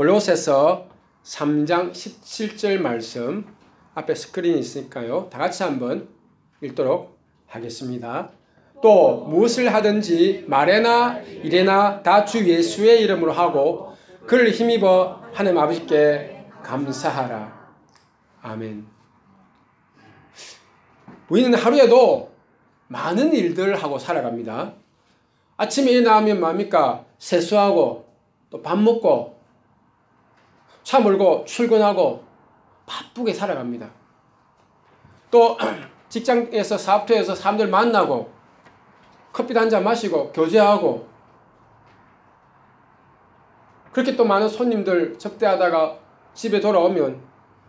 골로새서 3장 17절 말씀, 앞에 스크린이 있으니까요. 다 같이 한번 읽도록 하겠습니다. 또 무엇을 하든지 말에나 일에나 다 주 예수의 이름으로 하고 그를 힘입어 하나님 아버지께 감사하라. 아멘. 우리는 하루에도 많은 일들을 하고 살아갑니다. 아침에 일어나면 뭡니까? 세수하고 또 밥 먹고 차 몰고 출근하고 바쁘게 살아갑니다. 또 직장에서 사업터에서 사람들 만나고 커피도 한잔 마시고 교제하고 그렇게 또 많은 손님들 접대하다가 집에 돌아오면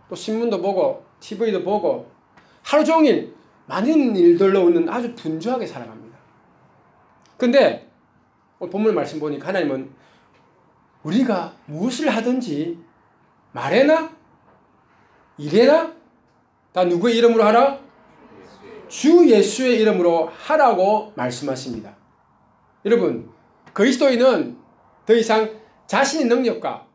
또 신문도 보고 TV도 보고 하루 종일 많은 일들로 우리는 아주 분주하게 살아갑니다. 근데 오늘 본문 말씀 보니까 하나님은 우리가 무엇을 하든지 말에나 일에나 다 누구의 이름으로 하라? 주 예수의 이름으로 하라고 말씀하십니다. 여러분, 그리스도인은 더 이상 자신의 능력과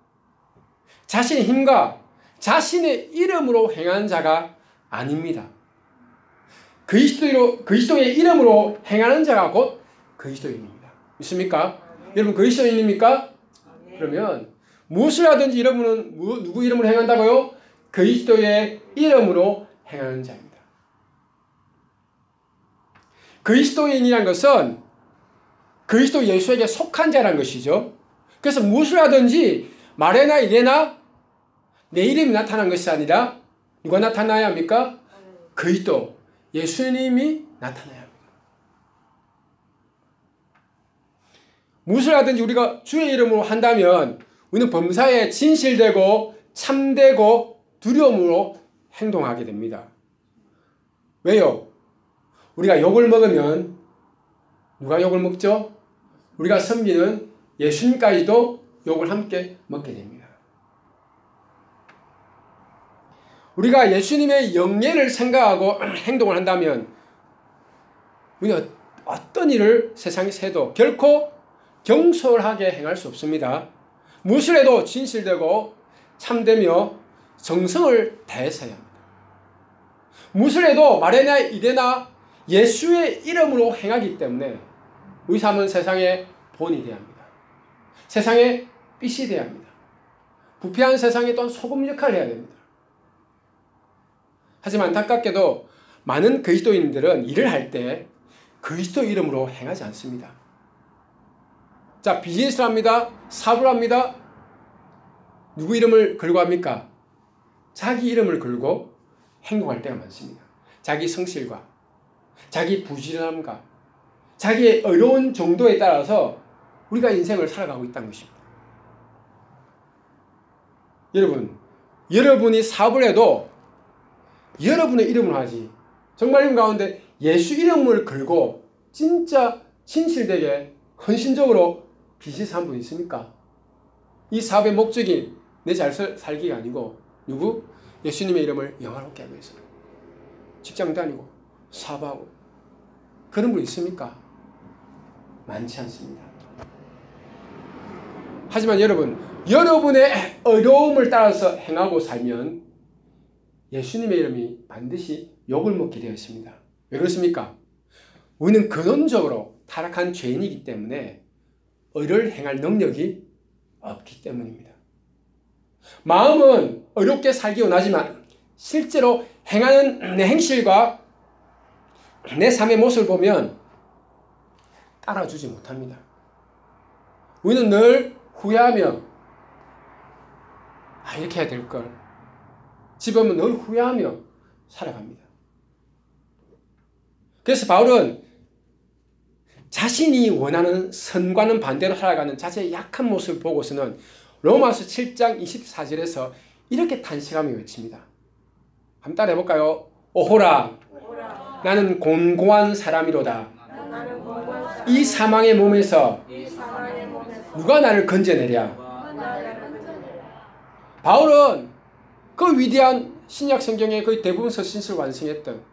자신의 힘과 자신의 이름으로 행하는 자가 아닙니다. 그리스도의 이름으로 행하는 자가 곧 그리스도인입니다. 믿습니까? 여러분 그리스도인입니까? 그러면 무엇을 하든지 여러분은 누구 이름으로 행한다고요? 그리스도의 이름으로 행하는 자입니다. 그리스도인이란 것은 그리스도 예수에게 속한 자라는 것이죠. 그래서 무엇을 하든지 말에나 일에나 내 이름이 나타난 것이 아니라 누가 나타나야 합니까? 그리스도 예수님이 나타나야 합니다. 무엇을 하든지 우리가 주의 이름으로 한다면 우리는 범사에 진실되고 참되고 두려움으로 행동하게 됩니다. 왜요? 우리가 욕을 먹으면 누가 욕을 먹죠? 우리가 섬기는 예수님까지도 욕을 함께 먹게 됩니다. 우리가 예수님의 영예를 생각하고 행동을 한다면 우리는 어떤 일을 세상에서 해도 결코 경솔하게 행할 수 없습니다. 무엇을 해도 진실되고 참되며 정성을 다해서 해야 합니다. 무엇을 해도 말에나 일에나 예수의 이름으로 행하기 때문에 우리 삶은 세상의 본이 되어야 합니다. 세상의 빛이 되어야 합니다. 부패한 세상에 또한 소금 역할을 해야 됩니다. 하지만 안타깝게도 많은 그리스도인들은 일을 할 때 그리스도 이름으로 행하지 않습니다. 자, 비즈니스를 합니다. 사업을 합니다. 누구 이름을 걸고 합니까? 자기 이름을 걸고 행동할 때가 많습니다. 자기 성실과 자기 부지런함과 자기의 어려운 정도에 따라서 우리가 인생을 살아가고 있다는 것입니다. 여러분이 사업을 해도 여러분의 이름으로 하지 정말 이름 가운데 예수 이름을 걸고 진짜 진실되게 헌신적으로 비즈니스 한 분 있습니까? 이 사업의 목적이 내 잘 살기가 아니고 누구? 예수님의 이름을 영화롭게 하기 위해서 직장 다니고 사업하고 그런 분 있습니까? 많지 않습니다. 하지만 여러분의 어려움을 따라서 행하고 살면 예수님의 이름이 반드시 욕을 먹게 되어 있습니다. 왜 그렇습니까? 우리는 근원적으로 타락한 죄인이기 때문에 의를 행할 능력이 없기 때문입니다. 마음은 어렵게 살기 원하지만 실제로 행하는 내 행실과 내 삶의 모습을 보면 따라주지 못합니다. 우리는 늘 후회하며 이렇게 해야 될걸. 집에 오면 늘 후회하며 살아갑니다. 그래서 바울은 자신이 원하는 선과는 반대로 살아가는 자신의 약한 모습을 보고서는 로마서 7장 24절에서 이렇게 탄식하며 외칩니다. 한번 따라 해볼까요? 오호라 나는 곤고한 사람이로다. 이 사망의 몸에서 누가 나를 건져내랴. 바울은 그 위대한 신약 성경의 거의 대부분 서신서를 완성했던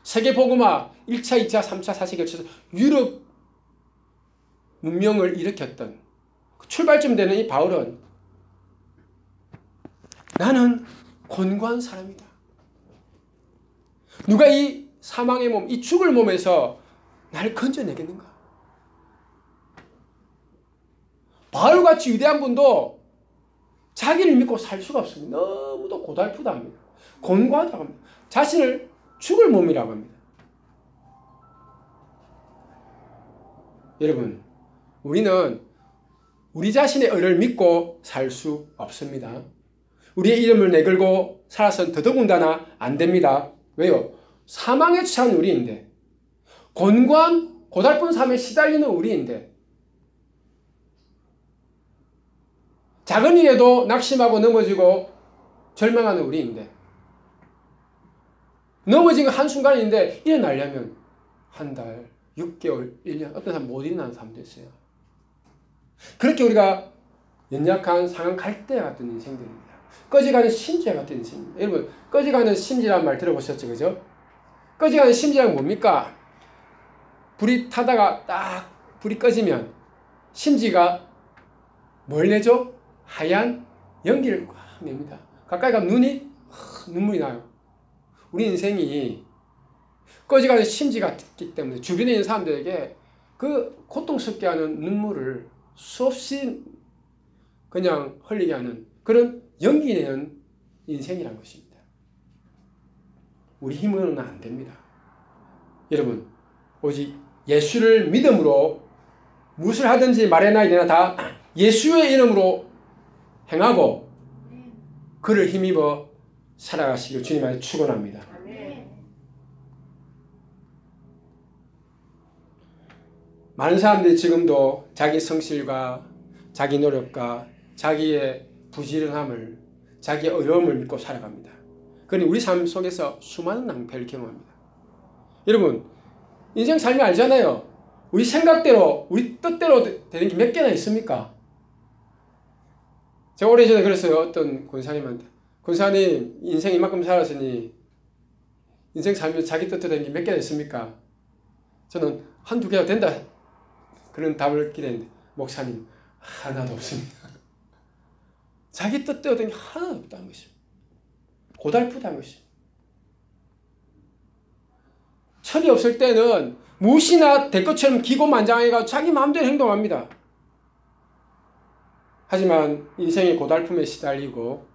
세계복음화 1차, 2차, 3차, 4차 거쳐서 유럽 문명을 일으켰던 출발점 되는 이 바울은 나는 곤고한 사람이다. 누가 이 사망의 몸, 이 죽을 몸에서 나를 건져내겠는가? 바울같이 위대한 분도 자기를 믿고 살 수가 없습니다. 너무도 고달프다 합니다. 곤고하다고 합니다. 자신을 죽을 몸이라고 합니다. 여러분, 우리는 우리 자신의 의를 믿고 살 수 없습니다. 우리의 이름을 내걸고 살아서는 더더군다나 안 됩니다. 왜요? 사망에 처한 우리인데, 곤고한 고달픈 삶에 시달리는 우리인데, 작은 일에도 낙심하고 넘어지고 절망하는 우리인데, 넘어진 건 한순간인데 일어나려면 한 달, 6개월, 1년, 어떤 사람 못 일어나는 사람도 있어요. 그렇게 우리가 연약한 상한 갈대 같은 인생들입니다. 꺼져가는 심지 같은 인생입니다. 여러분, 꺼져가는 심지라는 말 들어보셨죠? 그죠? 꺼져가는 심지란 뭡니까? 불이 타다가 딱 불이 꺼지면 심지가 뭘 내죠? 하얀 연기를 꽉 냅니다. 가까이 가면 눈이 눈물이 나요. 우리 인생이 꺼져가는 심지가 있기 때문에 주변에 있는 사람들에게 그 고통스럽게 하는 눈물을 수없이 그냥 흘리게 하는 그런 연기 내는 인생이란 것입니다. 우리 힘으로는 안 됩니다. 여러분, 오직 예수를 믿음으로 무엇을 하든지 말해나 이래나 다 예수의 이름으로 행하고 그를 힘입어 살아가시길 주님 안에 축원합니다. 많은 사람들이 지금도 자기 성실과 자기 노력과 자기의 부지런함을, 자기의 어려움을 믿고 살아갑니다. 그러니 우리 삶 속에서 수많은 낭패를 경험합니다. 여러분, 인생 삶이 알잖아요. 우리 생각대로, 우리 뜻대로 되는 게 몇 개나 있습니까? 제가 오래전에 그랬어요. 어떤 권사님한테. 권사님, 인생 이만큼 살았으니 인생 살면 자기 뜻대로 되는 게 몇 개나 있습니까? 저는 한두 개가 된다. 그런 답을 기대했는데 목사님, 하나도 없습니다. 자기 뜻대로 된 게 하나도 없다는 것입니다. 고달프다는 것입니다. 철이 없을 때는 무엇이나 될 것처럼 기고만장해가 자기 마음대로 행동합니다. 하지만 인생의 고달픔에 시달리고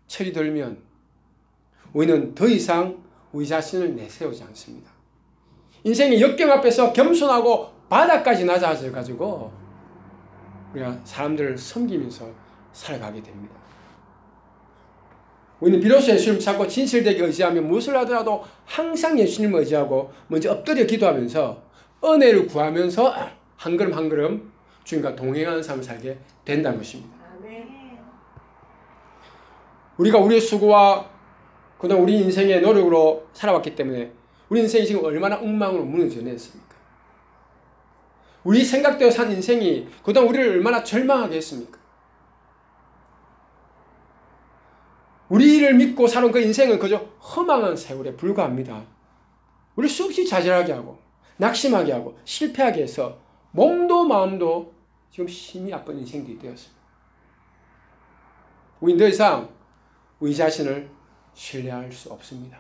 철이 들면 우리는 더 이상 우리 자신을 내세우지 않습니다. 인생의 역경 앞에서 겸손하고 바닥까지 낮아져가지고 우리가 사람들을 섬기면서 살아가게 됩니다. 우리는 비로소 예수님을 찾고 진실되게 의지하며 무엇을 하더라도 항상 예수님을 의지하고 먼저 엎드려 기도하면서 은혜를 구하면서 한 걸음 한 걸음 주님과 동행하는 삶을 살게 된다는 것입니다. 우리가 우리의 수고와 그다음 우리 인생의 노력으로 살아왔기 때문에 우리 인생이 지금 얼마나 엉망으로 무너져 냈습니까? 우리 생각대로 산 인생이 그동안 우리를 얼마나 절망하게 했습니까? 우리를 믿고 살은 그 인생은 그저 허망한 세월에 불과합니다. 우리 수없이 좌절하게 하고 낙심하게 하고 실패하게 해서 몸도 마음도 지금 심히 아픈 인생들이 되었습니다. 우리는 더 이상 우리 자신을 신뢰할 수 없습니다.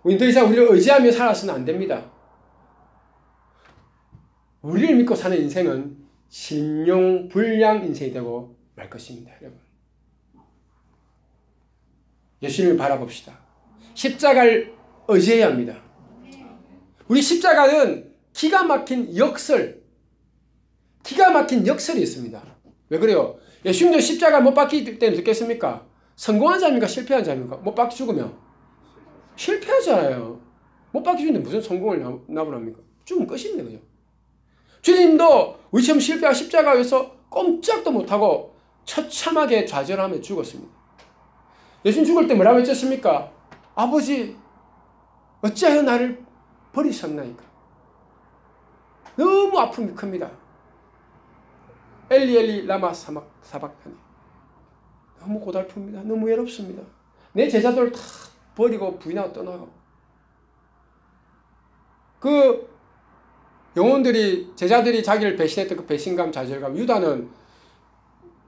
우리는 더 이상 우리를 의지하며 살아서는 안 됩니다. 우리를 믿고 사는 인생은 신용불량 인생이 되고 말 것입니다. 여러분, 예수님을 바라봅시다. 십자가를 의지해야 합니다. 우리 십자가는 기가 막힌 역설이 있습니다. 왜 그래요? 예수님도 십자가 못 박힐 때는 어떻겠습니까? 성공한 자입니까? 실패한 자입니까? 못 박혀 죽으면 실패하잖아요. 못 박혀 죽는데 무슨 성공을 나무랍니까? 죽으면 끝입니다. 그죠? 주님도 우리처럼 실패한 십자가에서 꼼짝도 못하고 처참하게 좌절하며 죽었습니다. 예수님 죽을 때 뭐라고 했습니까? 아버지, 어찌하여 나를 버리셨나이까? 너무 아픔이 큽니다. 엘리 엘리 라마 사박하니. 너무 고달픕니다. 너무 외롭습니다. 내 제자들 다 버리고 부인하고 떠나고. 그 영혼들이, 제자들이 자기를 배신했던 그 배신감, 좌절감. 유다는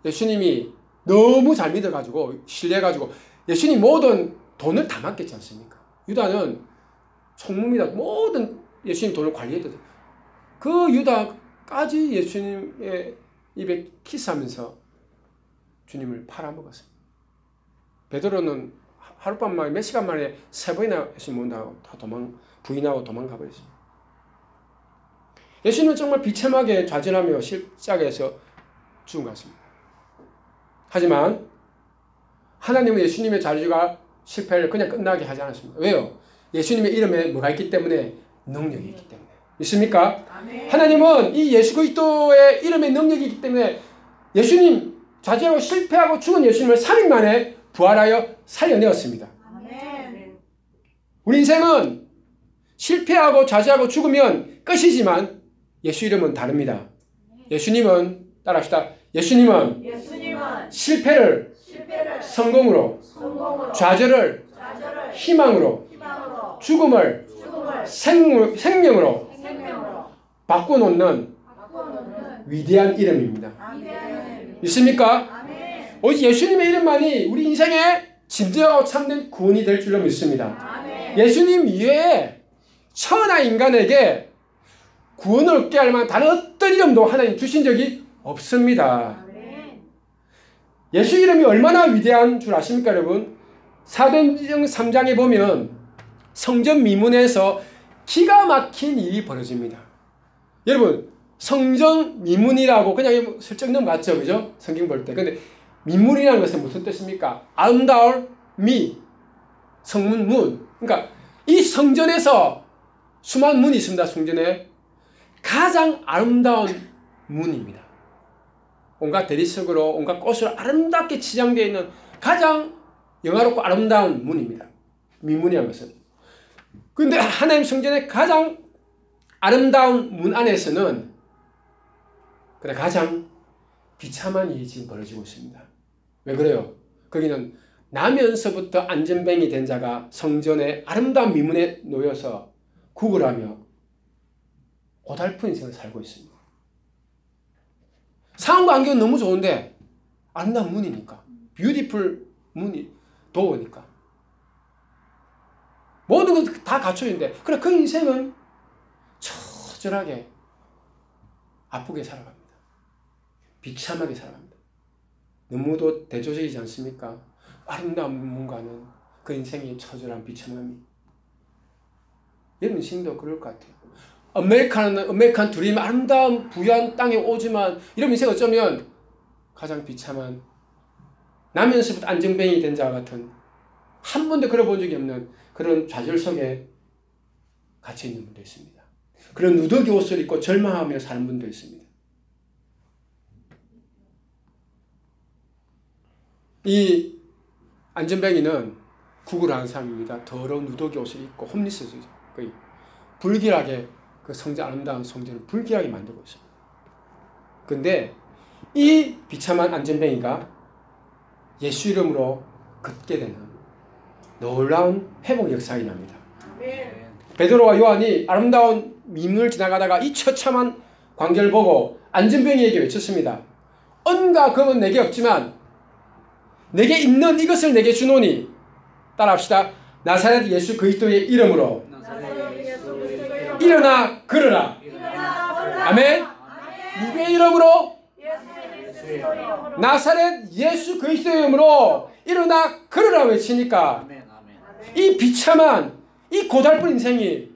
예수님이 너무 잘 믿어가지고 신뢰해가지고 예수님 모든 돈을 다 맡겼지 않습니까? 유다는 총무입니다. 모든 예수님 돈을 관리해야 돼. 그 유다까지 예수님의 입에 키스하면서 주님을 팔아먹었습니다. 베드로는 하룻밤 만에 몇 시간 만에 3번이나 예수님 온다고 다 부인하고 도망가 버렸습니다. 예수님은 정말 비참하게 좌절하며 십자가에서 죽은 것 같습니다. 하지만 하나님은 예수님의 자주가 실패를 그냥 끝나게 하지 않았습니다. 왜요? 예수님의 이름에 뭐가 있기 때문에? 능력이 있기 때문에. 믿습니까? 아멘. 하나님은 이 예수 그리스도의 이름에 능력이 있기 때문에 예수님 좌절하고 실패하고 죽은 예수님을 3일 만에 부활하여 살려내었습니다. 아멘. 우리 인생은 실패하고 좌절하고 죽으면 끝이지만 예수 이름은 다릅니다. 예수님은 따라합시다. 예수님은 실패를 성공으로, 좌절을 희망으로, 죽음을 생명으로 바꿔놓는 위대한 이름입니다. 믿습니까? 오직 예수님의 이름만이 우리 인생의 진정하고 참된 구원이 될 줄로 믿습니다. 예수님 이외에 천하 인간에게 구원을 얻게 할 만한 다른 어떤 이름도 하나님 주신 적이 없습니다. 예수 이름이 얼마나 위대한 줄 아십니까, 여러분? 사도행전 3장에 보면 성전 미문에서 기가 막힌 일이 벌어집니다. 여러분, 성전 미문이라고 그냥 슬쩍 넘어갔죠, 그죠? 성경 볼 때. 근데 미문이라는 것은 무슨 뜻입니까? 아름다울 미, 성문 문. 그러니까 이 성전에서 수많은 문이 있습니다. 성전에 가장 아름다운 문입니다. 온갖 대리석으로 온갖 꽃으로 아름답게 치장되어 있는 가장 영화롭고 아름다운 문입니다. 미문이라는 것은. 그런데 하나님 성전의 가장 아름다운 문 안에서는 가장 비참한 일이 지금 벌어지고 있습니다. 왜 그래요? 거기는 나면서부터 안전뱅이 된 자가 성전의 아름다운 미문에 놓여서 구걸하며 고달픈 인생을 살고 있습니다. 상황과 환경은 너무 좋은데 아름다운 문이니까, 뷰티풀 문이 도우니까 모든 것 다 갖춰 있는데 그래 그 인생은 처절하게 아프게 살아갑니다. 비참하게 살아갑니다. 너무도 대조적이지 않습니까? 아름다운 문과는 그 인생이 처절한 비참함이. 여러분 인생도 그럴 것 같아요. 아메리칸 드림 아름다운 부유한 땅에 오지만 이런 인생 어쩌면 가장 비참한 나면서부터 안정뱅이 된 자와 같은 한 번도 그려본 적이 없는 그런 좌절 속에 갇혀 있는 분도 있습니다. 그런 누더기 옷을 입고 절망하며 사는 분도 있습니다. 이 안전뱅이는 구걸하는 사람입니다. 더러운 누더기 옷을 입고 홈리스죠. 거의 불길하게 그 성전 아름다운 성전을 불길하게 만들고 있습니다. 그런데 이 비참한 안전뱅이가 예수 이름으로 걷게 되는 놀라운 회복 역사가 일어납니다. 베드로와 요한이 아름다운 미문을 지나가다가 이 처참한 광경을 보고 안전뱅이에게 외쳤습니다. 언가 검은 내게 없지만 내게 있는 이것을 내게 주노니 따라합시다. 나사렛 예수 그리스도의 이름으로 일어나 걸으라. 아멘. 누구의 이름으로? 나사렛 예수 그리스도의 이름으로 일어나 걸으라 외치니까 이 비참한 이 고달픈 인생이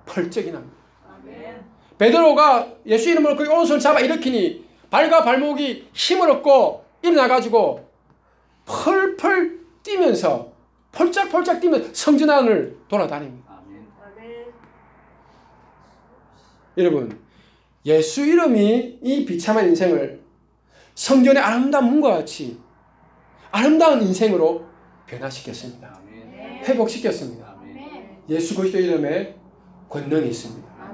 펄쩍이 납니다. 베드로가 예수 이름으로 그 오른손을 잡아 일으키니 발과 발목이 힘을 얻고 일어나가지고 펄펄 뛰면서 폴짝폴짝 뛰면서 성전 안을 돌아다닙니다. 여러분, 예수 이름이 이 비참한 인생을 성전의 아름다운 문과 같이 아름다운 인생으로 변화시켰습니다. 회복시켰습니다. 예수 그리스도 이름에 권능이 있습니다.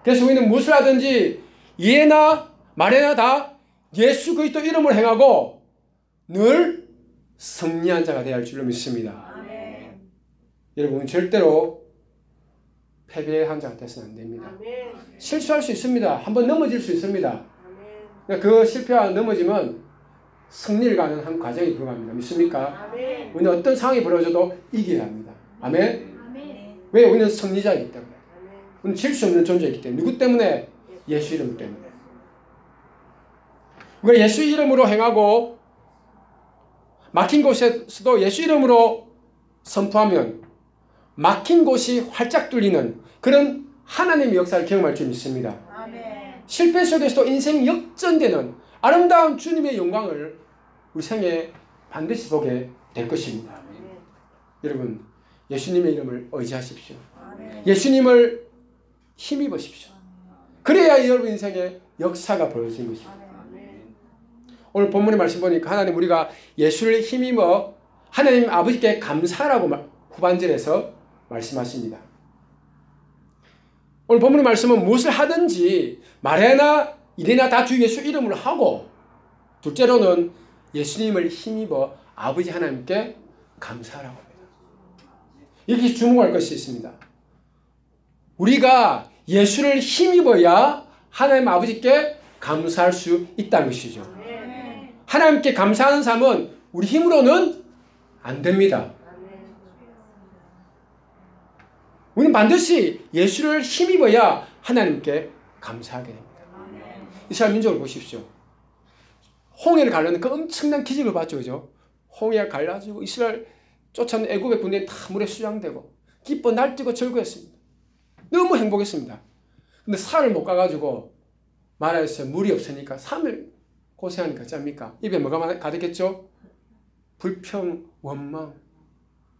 그래서 우리는 무엇을 하든지 예나 말에나 다 예수 그리스도 이름을 행하고 늘 승리한 자가 되어야 할 줄로 믿습니다. 여러분 절대로 패배한 자가 되어서는 안 됩니다. 실수할 수 있습니다. 한번 넘어질 수 있습니다. 그 실패와 넘어지면 승리를 가는 한 과정이 들어갑니다. 믿습니까? 아멘. 우리는 어떤 상황이 벌어져도 이겨야 합니다. 아멘? 아멘. 왜? 우리는 승리자이기 때문에. 아멘. 우리는 질 수 없는 존재이기 때문에. 누구 때문에? 예수 이름 때문에. 우리가 예수 이름으로 행하고 막힌 곳에서도 예수 이름으로 선포하면 막힌 곳이 활짝 뚫리는 그런 하나님의 역사를 경험할 줄 믿습니다. 아멘. 실패 속에서도 인생 역전되는 아름다운 주님의 영광을 우리 생에 반드시 보게 될 것입니다. 아멘. 여러분, 예수님의 이름을 의지하십시오. 아멘. 예수님을 힘입으십시오. 그래야 여러분 인생에 역사가 벌어지는 것입니다. 아멘. 오늘 본문의 말씀 보니까 하나님 우리가 예수를 힘입어 하나님 아버지께 감사하라고 후반절에서 말씀하십니다. 오늘 본문의 말씀은 무엇을 하든지 말이나 일이나 다 주 예수 이름으로 하고, 둘째로는 예수님을 힘입어 아버지 하나님께 감사하라고 합니다. 이렇게 주목할 것이 있습니다. 우리가 예수를 힘입어야 하나님 아버지께 감사할 수 있다는 것이죠. 하나님께 감사하는 삶은 우리 힘으로는 안 됩니다. 우리는 반드시 예수를 힘입어야 하나님께 감사하게 됩니다. 이스라엘 민족을 보십시오. 홍해를 가르는 그 엄청난 기적을 봤죠. 그죠? 홍해가 갈라지고 이스라엘 쫓아낸 애굽의 군대는 다 물에 수장되고 기뻐 날뛰고 즐거웠습니다. 너무 행복했습니다. 근데 산을 못 가가지고 말하였어요. 물이 없으니까 3일 고생하니까 짭니까? 입에 뭐가 가득했죠? 불평, 원망,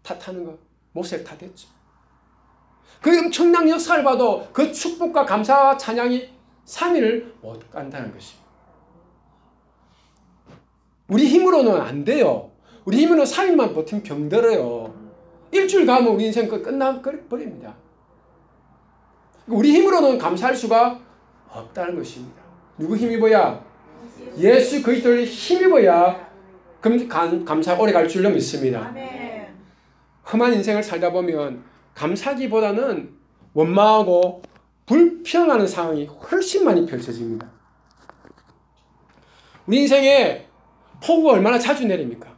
탓하는 거, 모색 다 됐죠. 그 엄청난 역사를 봐도 그 축복과 감사와 찬양이 3일을 못 간다는 것입니다. 우리 힘으로는 안 돼요. 우리 힘으로는 3일만 버티면 병들어요. 일주일 가면 우리 인생 끝나버립니다. 우리 힘으로는 감사할 수가 없다는 것입니다. 누구 힘입어야? 예수 그리스도를 힘입어야 감사 오래 갈 줄로 믿습니다. 아멘. 험한 인생을 살다 보면 감사기보다는 원망하고 불평하는 상황이 훨씬 많이 펼쳐집니다. 우리 인생에 폭우가 얼마나 자주 내립니까?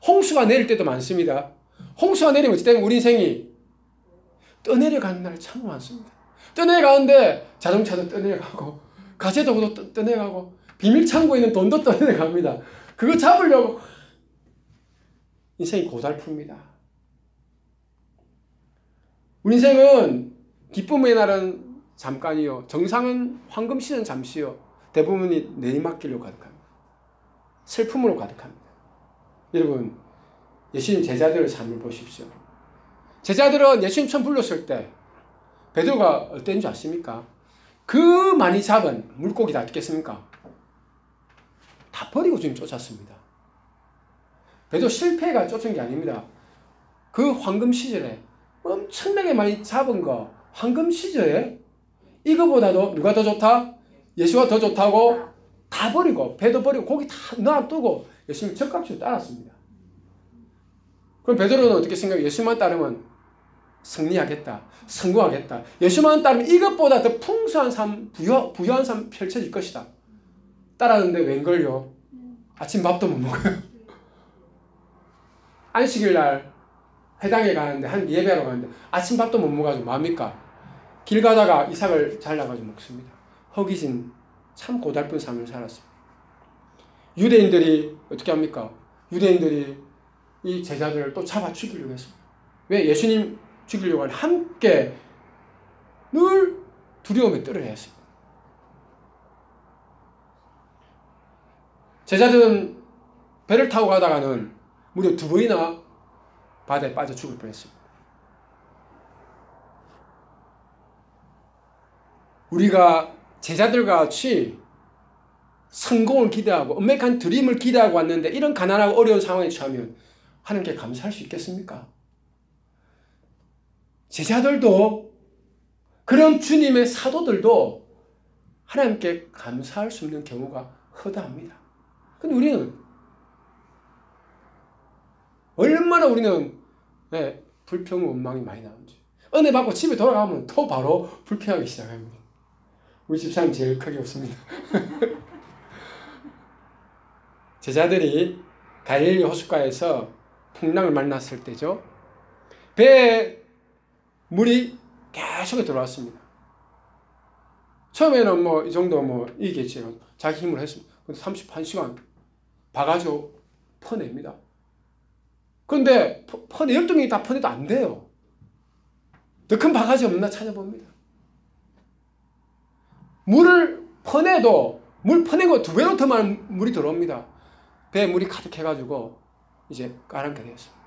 홍수가 내릴 때도 많습니다. 홍수가 내리면 어찌 우리 인생이 떠내려가는 날이 참 많습니다. 떠내려가는데 자동차도 떠내려가고 가재도구도 떠내려가고 비밀창고에 있는 돈도 떠내려갑니다. 그거 잡으려고 인생이 고달픕니다. 우리 인생은 기쁨의 날은 잠깐이요, 정상은 황금 시즌 잠시요, 대부분이 내리막길로 가득합니다. 슬픔으로 가득합니다. 여러분, 예수님 제자들의 삶을 보십시오. 제자들은 예수님 처음 불렀을 때 베드로가 어땠는 줄 아십니까? 그 많이 잡은 물고기 다 있겠습니까? 다 버리고 주님 쫓았습니다. 베드로 실패가 쫓은 게 아닙니다. 그 황금 시절에 엄청나게 많이 잡은 거, 황금 시절에 이거보다도 누가 더 좋다? 예수가 더 좋다고 다 버리고, 배도 버리고 고기 다 놔두고 예수님 적각지로 따랐습니다. 그럼 베드로는 어떻게 생각해요? 예수만 따르면 승리하겠다, 성공하겠다, 예수만 따르면 이것보다 더 풍성한 삶, 부유한 삶 펼쳐질 것이다 따랐는데 웬걸요? 아침 밥도 못 먹어요. 안식일 날 회당에 가는데, 한 예배하러 가는데 아침 밥도 못 먹어가지고 뭡니까? 길 가다가 이삭을 잘라가지고 먹습니다. 허기진 참 고달픈 삶을 살았습니다. 유대인들이 어떻게 합니까? 유대인들이 이 제자들을 또 잡아 죽이려고 했습니다. 왜? 예수님 죽이려고 할 함께 늘 두려움에 떨어야 했습니다. 제자들은 배를 타고 가다가는 무려 2번이나 바다에 빠져 죽을 뻔했습니다. 우리가 제자들과 같이 성공을 기대하고 엄맥한 드림을 기대하고 왔는데 이런 가난하고 어려운 상황에 처하면 하나님께 감사할 수 있겠습니까? 제자들도, 그런 주님의 사도들도 하나님께 감사할 수 없는 경우가 허다합니다. 근데 우리는 얼마나 불평, 원망이 많이 나오는지. 은혜 받고 집에 돌아가면 또 바로 불평하기 시작합니다. 우리 집사람 제일 크게 없습니다. 제자들이 갈릴리 호숫가에서 풍랑을 만났을 때죠. 배에 물이 계속 들어왔습니다. 처음에는 뭐 이 정도 뭐 이겠지요. 자기 힘으로 했습니다. 근데 31시간 봐가지고 퍼냅니다. 그런데 12명이 다 퍼내도 안 돼요. 더 큰 바가지 없나 찾아봅니다. 물을 퍼내도 물 퍼내고 2배로 더 많은 물이 들어옵니다. 배에 물이 가득해가지고 이제 까랑게 되었습니다.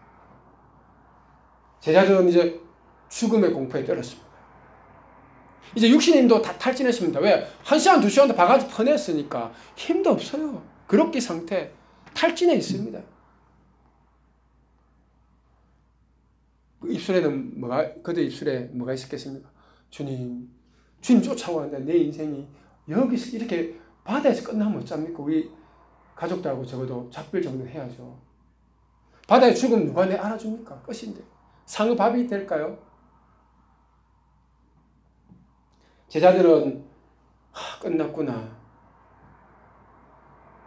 제자들은 이제 죽음의 공포에 떨었습니다. 이제 육신님도 다 탈진했습니다. 왜? 1시간, 2시간도 바가지 퍼냈으니까 힘도 없어요. 그렇게 상태, 탈진해 있습니다. 입술에는 그들 입술에 뭐가 있었겠습니까? 주님 쫓아오는데 내 인생이 여기서 이렇게 바다에서 끝나면 어쩝니까? 우리 가족들하고 적어도 작별 정도 해야죠. 바다에 죽으면 누가 내 알아줍니까? 끝인데. 상업합이 될까요? 제자들은 끝났구나.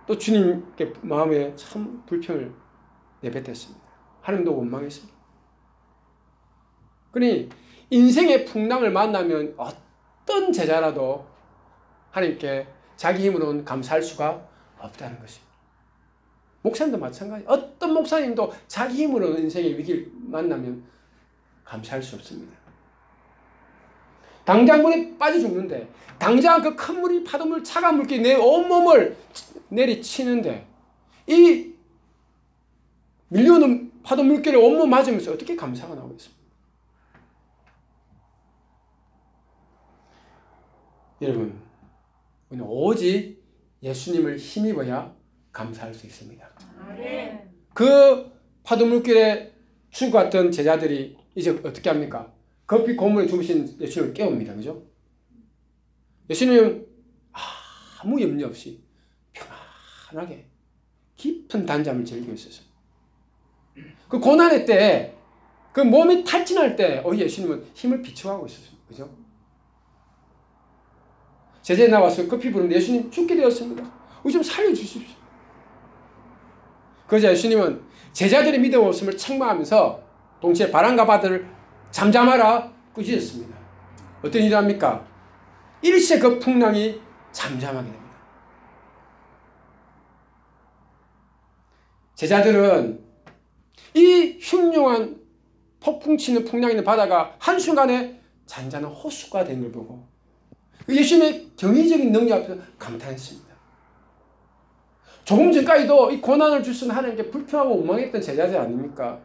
또 주님께 마음에 참 불평을 내뱉었습니다. 하나님도 원망했습니다. 그러니 인생의 풍랑을 만나면 어떤 제자라도 하나님께 자기 힘으로는 감사할 수가 없다는 것입니다. 목사님도 마찬가지. 어떤 목사님도 자기 힘으로는 인생의 위기를 만나면 감사할 수 없습니다. 당장 물에 빠져 죽는데, 당장 그 큰 물이 파도물 차가운 물길이 내 온몸을 내리치는데, 이 밀려오는 파도 물길에 온몸 맞으면서 어떻게 감사가 나오겠습니까? 여러분, 우리는 오직 예수님을 힘입어야 감사할 수 있습니다. 그 파도 물길에 죽어갔던 제자들이 이제 어떻게 합니까? 급히 고문에 주무신 예수님을 깨웁니다. 그죠? 예수님은 아무 염려 없이 편안하게 깊은 단잠을 즐기고 있었어요. 그 고난의 때, 그 몸이 탈진할 때 예수님은 힘을 비춰가고 있었어요. 그죠? 제자에 나와서 급히 부르는데 예수님 죽게 되었습니다. 우리 좀 살려주십시오. 그러자 예수님은 제자들의 믿음 없음을 책망하면서 동시에 바람과 바다를 잠잠하라 꾸짖었습니다. 어떤 일을 합니까? 일시에 그 풍랑이 잠잠하게 됩니다. 제자들은 이 흉흉한 폭풍 치는 풍랑 있는 바다가 한순간에 잔잔한 호수가 된 걸 보고 예수님의 경이적인 능력 앞에서 감탄했습니다. 조금 전까지도 이 고난을 주시는 하나님께 불평하고 원망했던 제자들 아닙니까?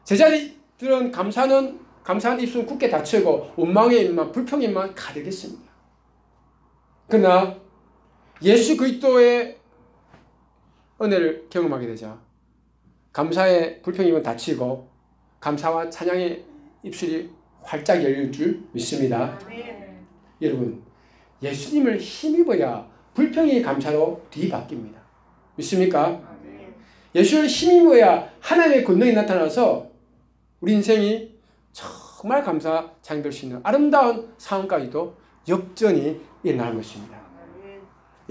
제자들은 감사한 입술은 굳게 닫히고 원망의 입만, 불평의 입만 가득했습니다. 그러나 예수 그리스도의 은혜를 경험하게 되자 감사의 불평의 입은 닫히고 감사와 찬양의 입술이 활짝 열릴 줄 믿습니다. 여러분, 예수님을 힘입어야 불평이 감사로 뒤바뀝니다. 믿습니까? 예수를 힘입어야 하나님의 권능이 나타나서 우리 인생이 정말 감사 찬양될 수 있는 아름다운 상황까지도 역전이 일어나는 것입니다.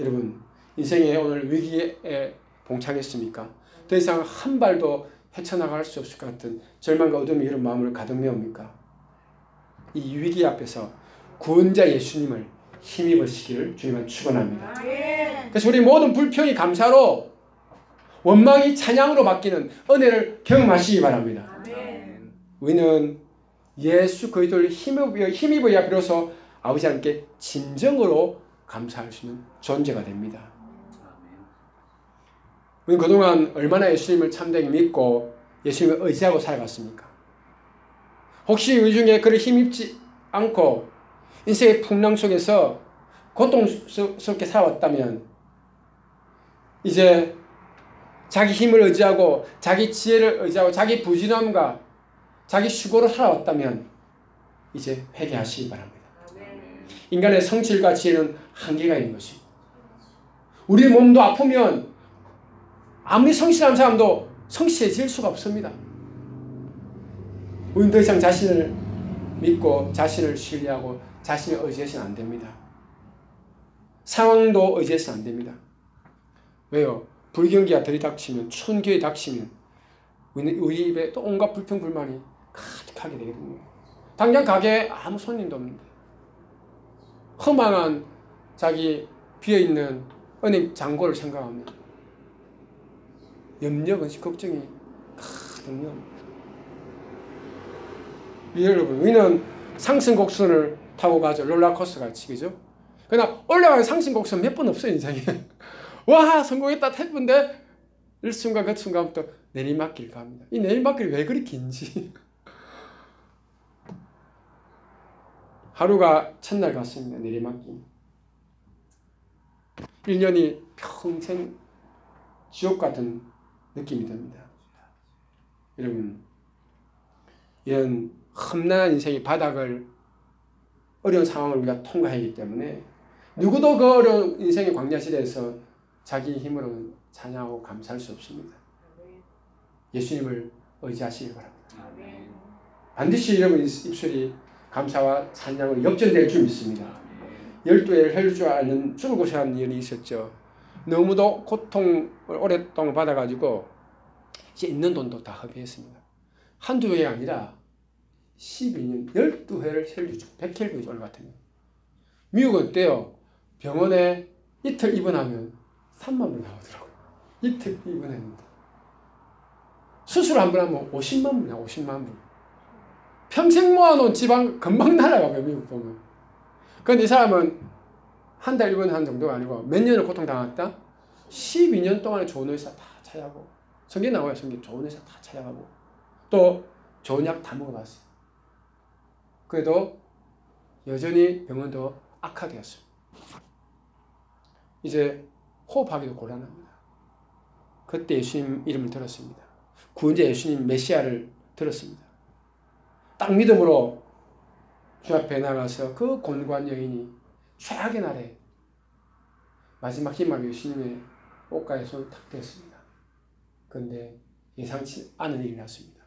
여러분, 인생의 오늘 위기에 봉착했습니까? 더 이상 한 발도 헤쳐나갈 수 없을 것 같은 절망과 어둠이 이런 마음을 가득 메웁니까? 이 위기 앞에서 구원자 예수님을 힘입으시기를 주님은 축원합니다. 그래서 우리 모든 불평이 감사로 원망이 찬양으로 바뀌는 은혜를 경험하시기 바랍니다. 우리는 예수 그리스도를 힘입어야 비로소 아버지 하나님께 진정으로 감사할 수 있는 존재가 됩니다. 우리는 그동안 얼마나 예수님을 참되게 믿고 예수님을 의지하고 살아갔습니까? 혹시 우리 중에 그를 힘입지 않고 인생의 풍랑 속에서 고통스럽게 살아왔다면 이제 자기 힘을 의지하고 자기 지혜를 의지하고 자기 부진함과 자기 수고로 살아왔다면 이제 회개하시기 바랍니다. 인간의 성질과 지혜는 한계가 있는 것입니다. 우리 몸도 아프면 아무리 성실한 사람도 성실해질 수가 없습니다. 우리는 더 이상 자신을 믿고 자신을 신뢰하고 자신을 의지해서는 안 됩니다. 상황도 의지해서는 안 됩니다. 왜요? 불경기가 들이닥치면, 춘기에 닥치면 우리 입에 또 온갖 불평불만이 가득하게 되거든요. 당장 가게에 아무 손님도 없는데 허망한 자기 비어있는 은행 잔고를 생각하면 염려, 근심, 걱정이 가득 나옵니다. 여러분, 우리는 상승곡선을 타고 가죠. 롤러코스터 같이, 그죠? 그러나 올라가는 상승곡선 몇 번 없어요, 인생에. 와, 성공했다, 태분데 일순간 그 순간부터 내리막길 갑니다. 이 내리막길이 왜 그리 긴지. 하루가 첫날 같습니다. 내리막길. 1년이 평생 지옥 같은 느낌이 듭니다. 여러분, 이런 험난한 인생의 바닥을, 어려운 상황을 우리가 통과하기 때문에 누구도 그 어려운 인생의 광야시대에서 자기 힘으로는 찬양하고 감사할 수 없습니다. 예수님을 의지하시기 바랍니다. 반드시 여러분 입술이 감사와 찬양으로 역전될 줄 믿습니다. 12해를 혈주 앓는 죽을 고생하는 일이 있었죠. 너무도 고통을 오랫동안 받아가지고 이제 있는 돈도 다 허비했습니다. 한두 해가 아니라 12년 12회를 혈주 100혈교주 같은. 미국은 어때요? 병원에 이틀 입원하면 3만 원 나오더라고요. 이틀 입원했는데. 수술 한 번 하면 50만 원이야, 50만 원. 평생 모아놓은 지방 금방 날아가고요, 미국 보면. 그런데 이 사람은 한 달 입원한 정도가 아니고 몇 년을 고통당했다? 12년 동안에 좋은 의사 다 찾아가고, 성경 나와요, 성경. 좋은 의사 다 찾아가고, 또 좋은 약 다 먹어봤어요. 그래도 여전히 병원도 악화되었어요. 이제 호흡하기도 곤란합니다. 그때 예수님 이름을 들었습니다. 구원자 예수님 메시아를 들었습니다. 딱 믿음으로 주 앞에 나가서 그 곤고한 여인이 최악의 날에 마지막 희망 예수님의 옷가에 손을 탁 댔습니다. 그런데 예상치 않은 일이 났습니다.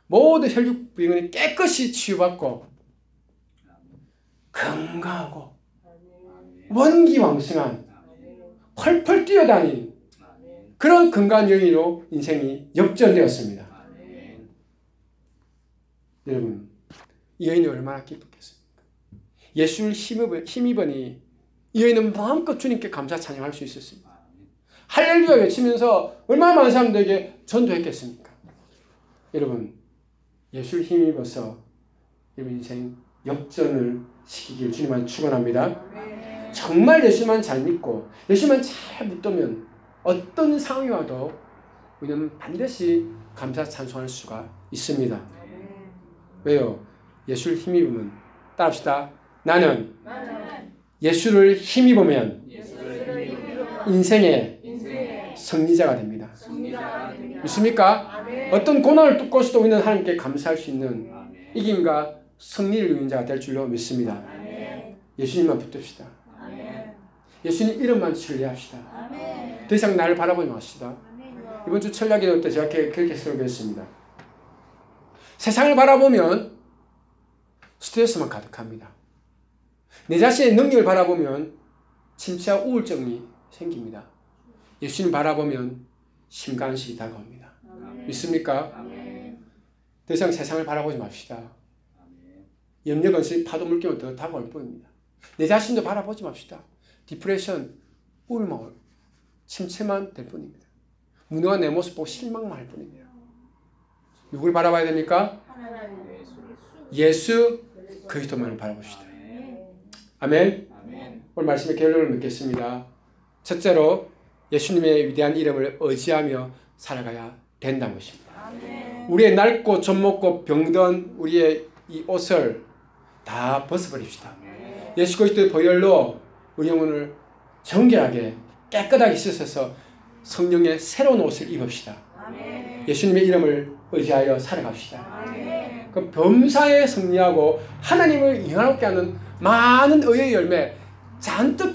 모든 혈육병원이 깨끗이 치유받고 건강하고 원기왕성한 펄펄 뛰어다닌 그런 건강한 여인으로 인생이 역전되었습니다. 여러분, 이 여인이 얼마나 기뻤겠습니까? 예수를 힘입으니 이 여인은 마음껏 주님께 감사 찬양할 수 있었습니다. 할렐루야 외치면서 얼마나 많은 사람들에게 전도했겠습니까? 여러분, 예수를 힘입어서 여러분 인생 역전을 시키길 주님한테 축원합니다. 정말 예수만 잘 믿고 예수만 잘 붙들면 어떤 상황이 와도 우리는 반드시 감사 찬송할 수가 있습니다. 왜요? 예수를 힘입으면, 따라합시다. 나는 예수를 힘입으면 인생의 승리자가 됩니다. 믿습니까? 어떤 고난을 뚫고서도 우리는 하나님께 감사할 수 있는 이김과 승리를 누린 자가 될 줄로 믿습니다. 예수님만 붙듭시다. 예수님 이름만 신뢰합시다. 더 이상 나를 바라보지 마시다. 이번 주 철야기도 때 제가 그렇게 설교했습니다. 세상을 바라보면 스트레스만 가득합니다. 내 자신의 능력을 바라보면 침체와 우울증이 생깁니다. 예수님 바라보면 심간식이 다가옵니다. 믿습니까? 더 이상 세상을 바라보지 맙시다. 염려, 근심, 파도 물기만 더 다가올 뿐입니다. 내 자신도 바라보지 맙시다. 디프레션, 우울만, 침체만 될 뿐입니다. 무능한 내 모습 보고 실망만 할 뿐입니다. 누굴 바라봐야 됩니까? 예수 그리스도만을 바라봅시다. 아멘. 오늘 말씀의 결론을 맺겠습니다. 첫째로 예수님의 위대한 이름을 의지하며 살아가야 된다는 것입니다. 우리의 낡고 젖먹고 병든 우리의 이 옷을 다 벗어버립시다. 예수 그리스도의 보혈로 우리 영혼을 정결하게 깨끗하게 씻어서 성령의 새로운 옷을 입읍시다. 예수님의 이름을 의지하여 살아갑시다. 그럼 범사에 승리하고 하나님을 영화롭게 하는 많은 의의 열매 잔뜩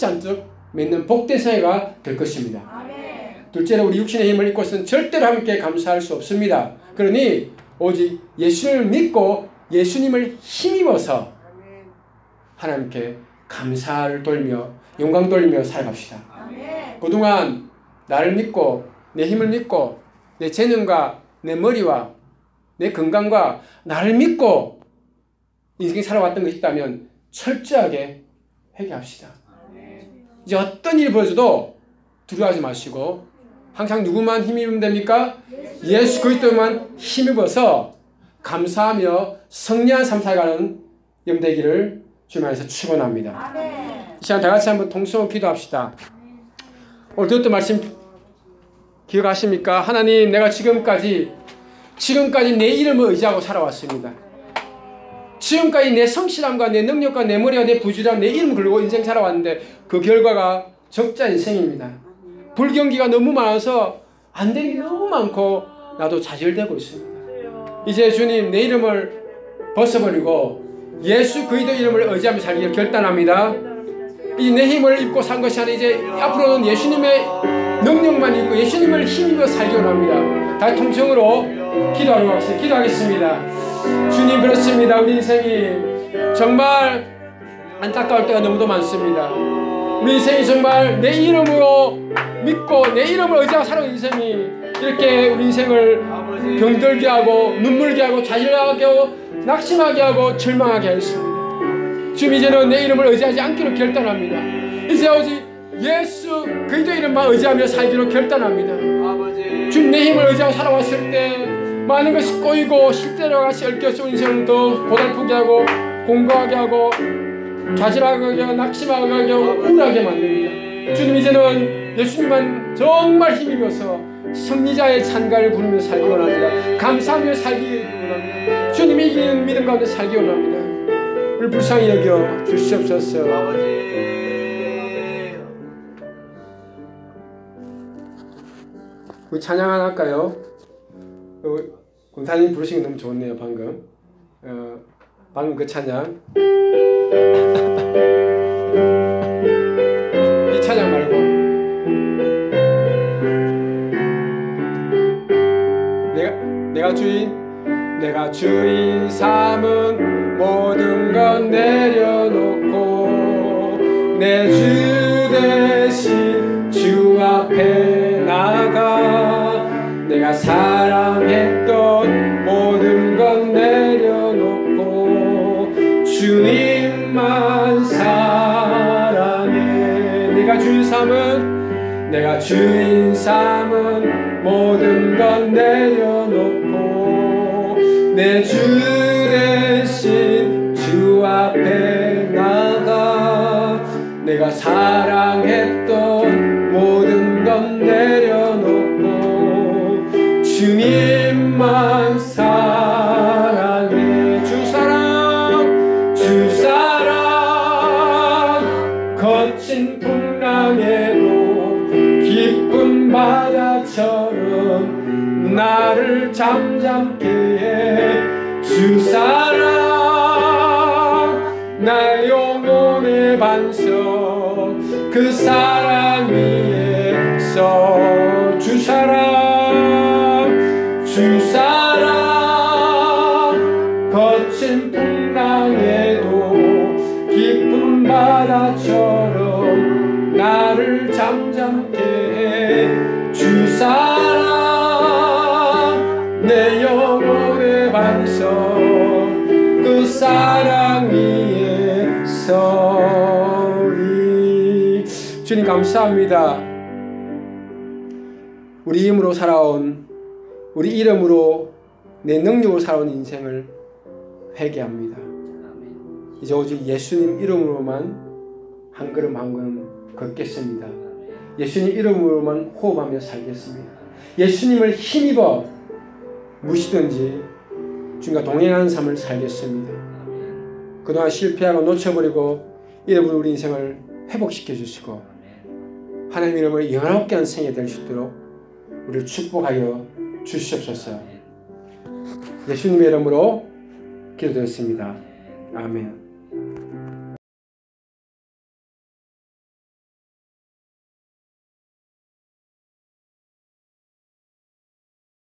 맺는 복된 사회가 될 것입니다. 둘째로 우리 육신의 힘을 입고서는 절대로 함께 감사할 수 없습니다. 그러니 오직 예수를 믿고 예수님을 힘입어서 하나님께 감사를 돌며 영광 돌리며 살아갑시다. 그동안 나를 믿고 내 힘을 믿고 내 재능과 내 머리와 내 건강과 나를 믿고 인생 살아왔던 것이 있다면 철저하게 회개합시다. 이제 어떤 일이 벌어져도 두려워하지 마시고 항상 누구만 힘입으면 됩니까? 예수 그리스도만 힘입어서 감사하며 승리한 삶 살아가는 여러분 되기를 주님 안에서 축원합니다. 이 시간 다 같이 한번 통성으로 기도합시다. 오늘 들었던 말씀 기억하십니까? 하나님, 내가 지금까지 내 이름을 의지하고 살아왔습니다. 지금까지 내 성실함과 내 능력과 내 머리와 내 부지런함, 내 이름을 걸고 인생 살아왔는데 그 결과가 적자 인생입니다. 불경기가 너무 많아서 안 되는 게 너무 많고 나도 좌절되고 있습니다. 이제 주님, 내 이름을 벗어버리고 예수 그리스도 이름을 의지하며 살기를 결단합니다. 이제 내 힘을 입고 산 것이 아니라 이제 앞으로는 예수님의 능력만 입고 예수님을 힘입어 살기 원합니다. 다시 통성으로 기도하겠습니다. 주님, 그렇습니다. 우리 인생이 정말 안타까울 때가 너무도 많습니다. 우리 인생이 정말 내 이름으로 믿고 내 이름을 의지하고 살아온 인생이 이렇게 우리 인생을 병들게 하고 눈물게 하고 좌절하게 하고 낙심하게 하고 절망하게 하였습니다. 지금 이제는 내 이름을 의지하지 않기로 결단합니다. 이제 오직 예수 그리스도 이름만 의지하며 살기로 결단합니다. 주님, 내 힘을 의지하고 살아왔을 때 많은 것이 꼬이고 실대로 같이 얽혀서 인생을 더 고달프게 하고 공고하게 하고 좌절하게 하고 낙심하게 하고 우울하게 만듭니다. 주님, 이제는 예수님만 정말 힘입어서 승리자의 찬가를 부르며 살기 원합니다. 감사하며 살기 원합니다. 주님이 이기는 믿음 가운데 살기 원합니다. 우리 불쌍히 여겨 주시옵소서. 우리 찬양 하나 할까요? 권사님 부르신 게 너무 좋네요. 방금 그 찬양. 이 찬양 말고 내가 주인 삼은 모든 것 내려놓고 내 주 대신 주 앞에 나가 내가 사랑했던 모든 것 내려놓고 주님만 사랑해. 내가 주인 삼은 모든 것 내려놓고 내 주 대신 주 앞에 나가 내가 사랑했던 모든 것 내려놓고 주님만 사랑해. 주 사랑 거친 풍랑에도 기쁜 바다처럼 나를 잠잠케 해. 주 사랑 나 영혼의 반석 그 사랑 위에서 주 사랑 거친 풍랑에도 기쁜 바다처럼 나를 잠잠케 해. 주 사랑 내 영혼의 반석 그 사랑 위에 서리. 주님 감사합니다. 우리 힘으로 살아온 우리 이름으로 내 능력으로 살아온 인생을 회개합니다. 이제 오직 예수님 이름으로만 한 걸음 한 걸음 걷겠습니다. 예수님 이름으로만 호흡하며 살겠습니다. 예수님을 힘입어 무엇이든지 주님과 동행하는 삶을 살겠습니다. 그동안 실패하고 놓쳐버리고 잃어버린 우리 인생을 회복시켜 주시고 하나님 이름을 영원롭게 하는 생애 될 수 있도록 우리를 축복하여 주시옵소서. 예수님의 이름으로 기도드렸습니다. 아멘.